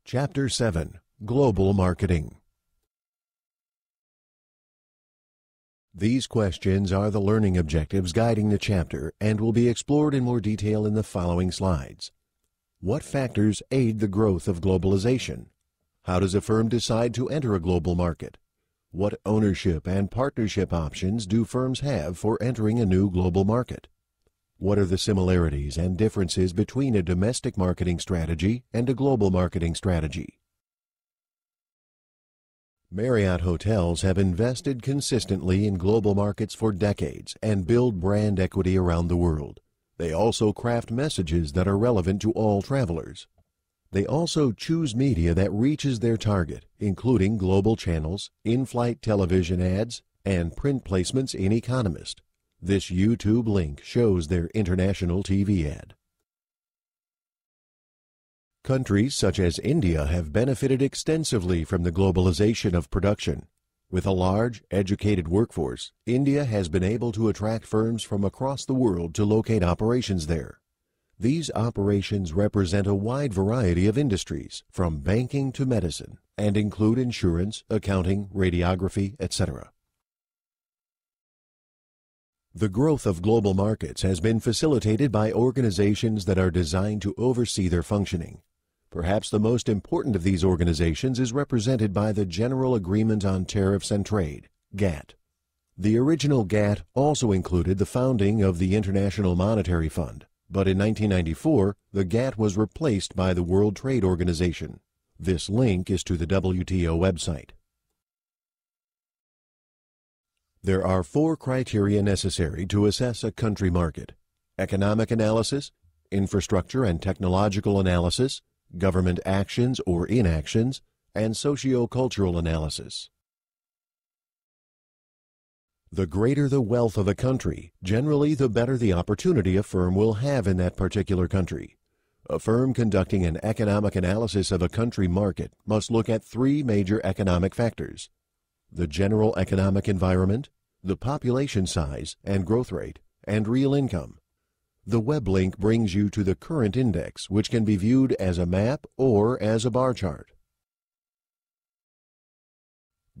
Chapter 7: Global Marketing. These questions are the learning objectives guiding the chapter and will be explored in more detail in the following slides. What factors aid the growth of globalization? How does a firm decide to enter a global market? What ownership and partnership options do firms have for entering a new global market? What are the similarities and differences between a domestic marketing strategy and a global marketing strategy? Marriott Hotels have invested consistently in global markets for decades and build brand equity around the world. They also craft messages that are relevant to all travelers. They also choose media that reaches their target, including global channels, in-flight television ads, and print placements in Economist. This YouTube link shows their international TV ad. Countries such as India have benefited extensively from the globalization of production. With a large, educated workforce, India has been able to attract firms from across the world to locate operations there. These operations represent a wide variety of industries, from banking to medicine, and include insurance, accounting, radiography, etc. The growth of global markets has been facilitated by organizations that are designed to oversee their functioning. Perhaps the most important of these organizations is represented by the General Agreement on Tariffs and Trade, GATT. The original GATT also included the founding of the International Monetary Fund, but in 1994, the GATT was replaced by the World Trade Organization. This link is to the WTO website. There are 4 criteria necessary to assess a country market: economic analysis, infrastructure and technological analysis, government actions or inactions, and socio-cultural analysis. The greater the wealth of a country, generally the better the opportunity a firm will have in that particular country. A firm conducting an economic analysis of a country market must look at 3 major economic factors: the general economic environment, the population size and growth rate, and real income. The web link brings you to the current index, which can be viewed as a map or as a bar chart.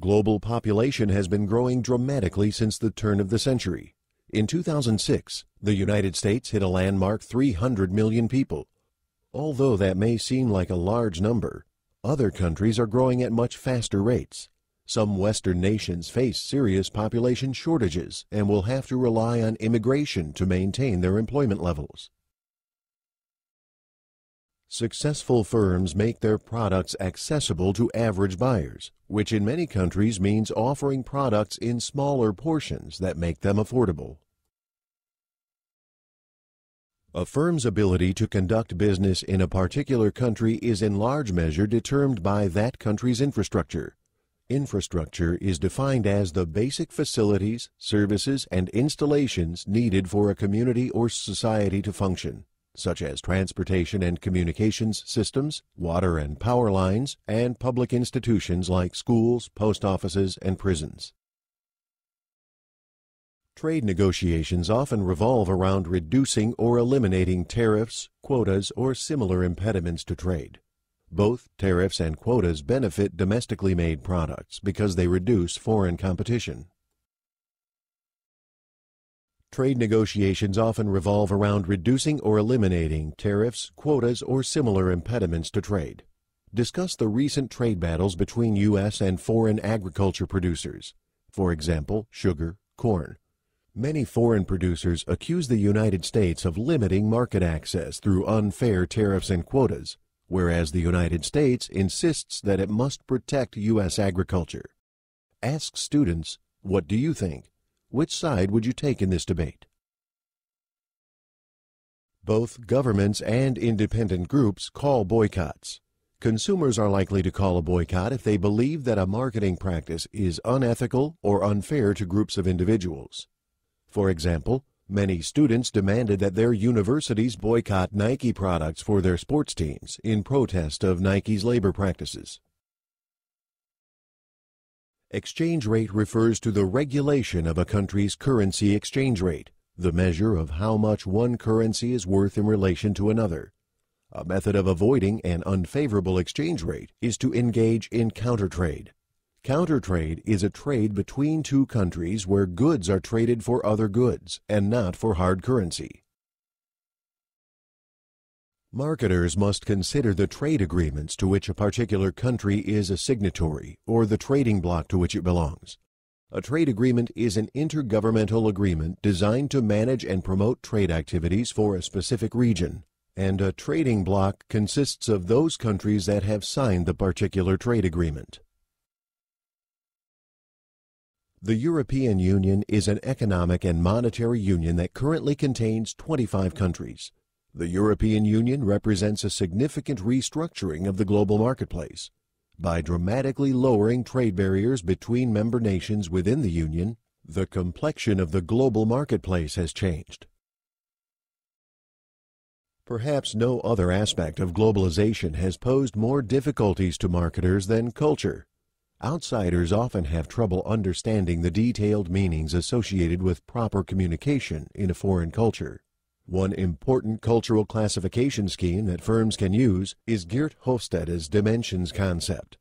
Global population has been growing dramatically since the turn of the century. In 2006, the United States hit a landmark 300 million people. Although that may seem like a large number, other countries are growing at much faster rates. Some Western nations face serious population shortages and will have to rely on immigration to maintain their employment levels. Successful firms make their products accessible to average buyers, which in many countries means offering products in smaller portions that make them affordable. A firm's ability to conduct business in a particular country is in large measure determined by that country's infrastructure. Infrastructure is defined as the basic facilities, services, and installations needed for a community or society to function, such as transportation and communications systems, water and power lines, and public institutions like schools, post offices, and prisons. Trade negotiations often revolve around reducing or eliminating tariffs, quotas, or similar impediments to trade. Both tariffs and quotas benefit domestically made products because they reduce foreign competition. Trade negotiations often revolve around reducing or eliminating tariffs, quotas, or similar impediments to trade. Discuss the recent trade battles between U.S. and foreign agriculture producers, for example, sugar, corn. Many foreign producers accuse the United States of limiting market access through unfair tariffs and quotas, whereas the United States insists that it must protect U.S. agriculture. Ask students, what do you think? Which side would you take in this debate? Both governments and independent groups call boycotts. Consumers are likely to call a boycott if they believe that a marketing practice is unethical or unfair to groups of individuals. For example, many students demanded that their universities boycott Nike products for their sports teams in protest of Nike's labor practices. Exchange rate refers to the regulation of a country's currency exchange rate, the measure of how much one currency is worth in relation to another. A method of avoiding an unfavorable exchange rate is to engage in countertrade. Countertrade is a trade between two countries where goods are traded for other goods and not for hard currency. Marketers must consider the trade agreements to which a particular country is a signatory or the trading bloc to which it belongs. A trade agreement is an intergovernmental agreement designed to manage and promote trade activities for a specific region, and a trading bloc consists of those countries that have signed the particular trade agreement. The European Union is an economic and monetary union that currently contains 25 countries. The European Union represents a significant restructuring of the global marketplace. By dramatically lowering trade barriers between member nations within the Union, the complexion of the global marketplace has changed. Perhaps no other aspect of globalization has posed more difficulties to marketers than culture. Outsiders often have trouble understanding the detailed meanings associated with proper communication in a foreign culture. One important cultural classification scheme that firms can use is Geert Hofstede's dimensions concept.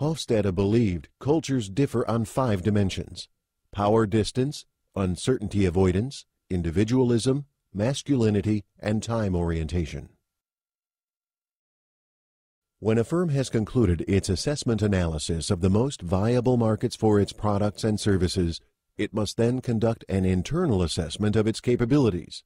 Hofstede believed cultures differ on 5 dimensions: power distance, uncertainty avoidance, individualism, masculinity, and time orientation. When a firm has concluded its assessment analysis of the most viable markets for its products and services, it must then conduct an internal assessment of its capabilities.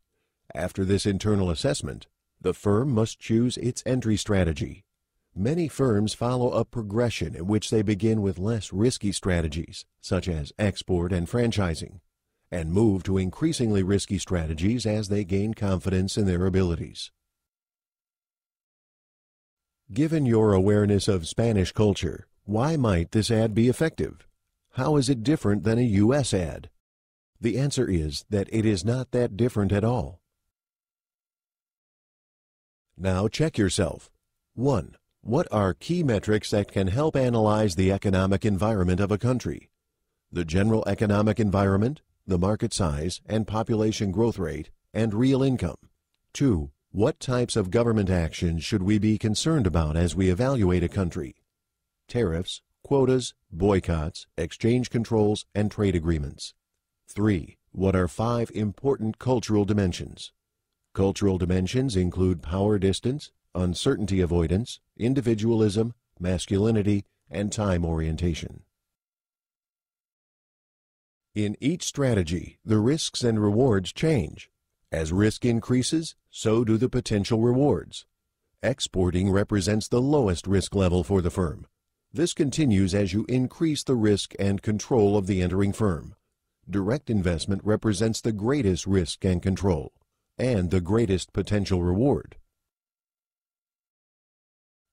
After this internal assessment, the firm must choose its entry strategy. Many firms follow a progression in which they begin with less risky strategies, such as export and franchising, and move to increasingly risky strategies as they gain confidence in their abilities. Given your awareness of Spanish culture, why might this ad be effective? How is it different than a U.S. ad? The answer is that it is not that different at all. Now check yourself. 1. What are key metrics that can help analyze the economic environment of a country? The general economic environment, the market size and population growth rate, and real income. 2. What types of government actions should we be concerned about as we evaluate a country? Tariffs, quotas, boycotts, exchange controls, and trade agreements. 3. What are 5 important cultural dimensions? Cultural dimensions include power distance, uncertainty avoidance, individualism, masculinity, and time orientation. In each strategy, the risks and rewards change. As risk increases, so do the potential rewards. Exporting represents the lowest risk level for the firm. This continues as you increase the risk and control of the entering firm. Direct investment represents the greatest risk and control, and the greatest potential reward.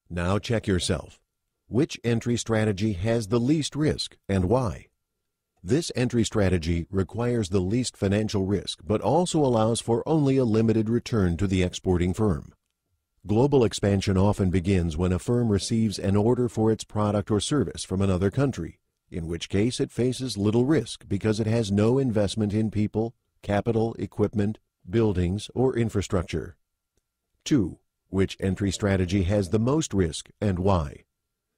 Now check yourself. Which entry strategy has the least risk and why? This entry strategy requires the least financial risk, but also allows for only a limited return to the exporting firm. Global expansion often begins when a firm receives an order for its product or service from another country, in which case it faces little risk because it has no investment in people, capital, equipment, buildings, or infrastructure. 2. Which entry strategy has the most risk and why?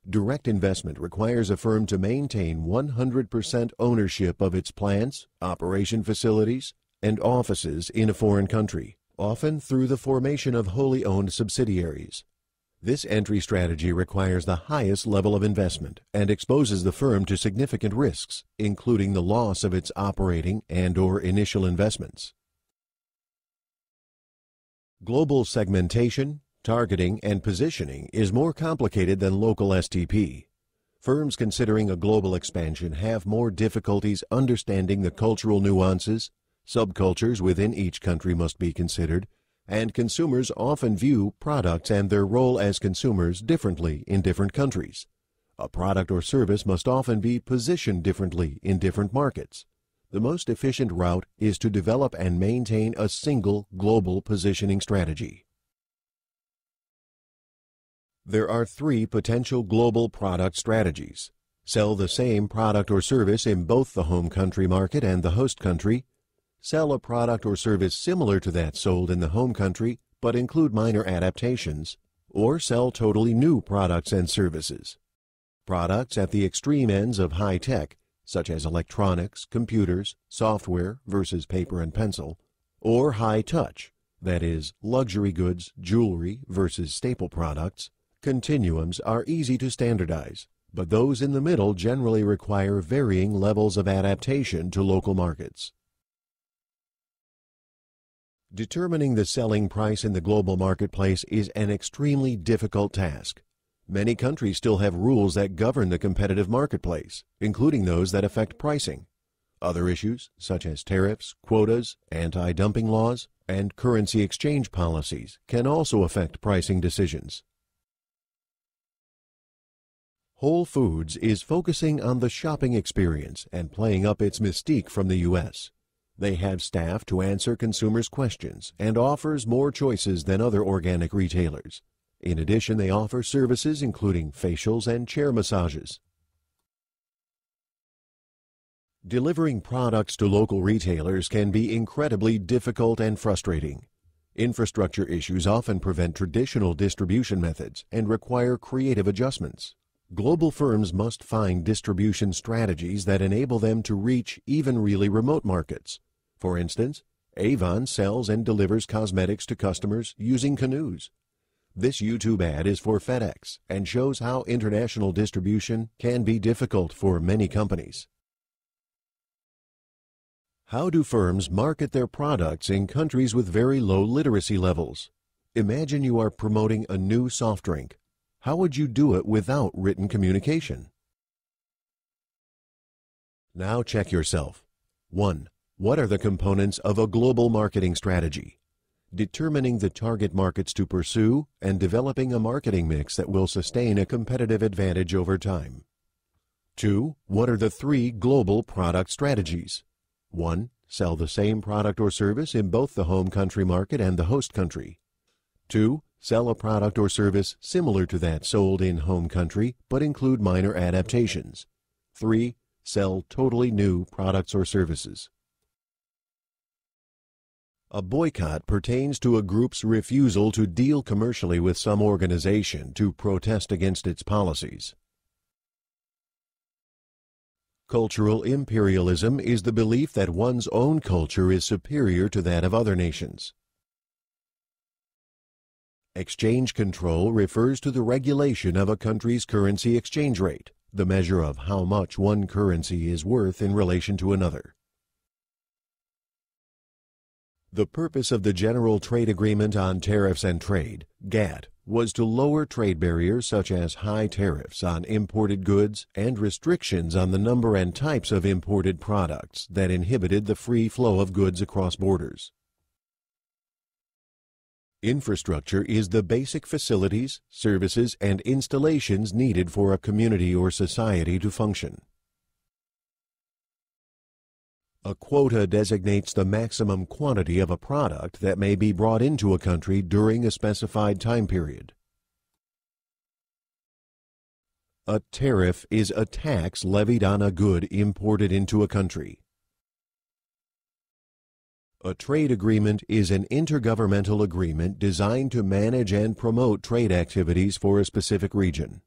Direct investment requires a firm to maintain 100% ownership of its plants, operation facilities, and offices in a foreign country, often through the formation of wholly owned subsidiaries. This entry strategy requires the highest level of investment and exposes the firm to significant risks, including the loss of its operating and/or initial investments. Global segmentation, targeting, and positioning is more complicated than local STP. Firms considering a global expansion have more difficulties understanding the cultural nuances, subcultures within each country must be considered, and consumers often view products and their role as consumers differently in different countries. A product or service must often be positioned differently in different markets. The most efficient route is to develop and maintain a single global positioning strategy. There are 3 potential global product strategies. Sell the same product or service in both the home country market and the host country. Sell a product or service similar to that sold in the home country, but include minor adaptations, or sell totally new products and services. Products at the extreme ends of high tech, such as electronics, computers, software versus paper and pencil, or high touch, that is, luxury goods, jewelry versus staple products, continuums are easy to standardize, but those in the middle generally require varying levels of adaptation to local markets. Determining the selling price in the global marketplace is an extremely difficult task. Many countries still have rules that govern the competitive marketplace, including those that affect pricing. Other issues, such as tariffs, quotas, anti-dumping laws, and currency exchange policies, can also affect pricing decisions. Whole Foods is focusing on the shopping experience and playing up its mystique from the U.S. They have staff to answer consumers' questions and offers more choices than other organic retailers. In addition, they offer services including facials and chair massages. Delivering products to local retailers can be incredibly difficult and frustrating. Infrastructure issues often prevent traditional distribution methods and require creative adjustments. Global firms must find distribution strategies that enable them to reach even really remote markets. For instance, Avon sells and delivers cosmetics to customers using canoes. This YouTube ad is for FedEx and shows how international distribution can be difficult for many companies. How do firms market their products in countries with very low literacy levels? Imagine you are promoting a new soft drink. How would you do it without written communication? Now check yourself. 1. What are the components of a global marketing strategy? Determining the target markets to pursue and developing a marketing mix that will sustain a competitive advantage over time. 2. What are the 3 global product strategies? 1. Sell the same product or service in both the home country market and the host country. 2. Sell a product or service similar to that sold in home country but include minor adaptations. 3. Sell totally new products or services. A boycott pertains to a group's refusal to deal commercially with some organization to protest against its policies. Cultural imperialism is the belief that one's own culture is superior to that of other nations. Exchange control refers to the regulation of a country's currency exchange rate, the measure of how much one currency is worth in relation to another. The purpose of the General Trade Agreement on Tariffs and Trade, GATT, was to lower trade barriers such as high tariffs on imported goods and restrictions on the number and types of imported products that inhibited the free flow of goods across borders. Infrastructure is the basic facilities, services, and installations needed for a community or society to function. A quota designates the maximum quantity of a product that may be brought into a country during a specified time period. A tariff is a tax levied on a good imported into a country. A trade agreement is an intergovernmental agreement designed to manage and promote trade activities for a specific region.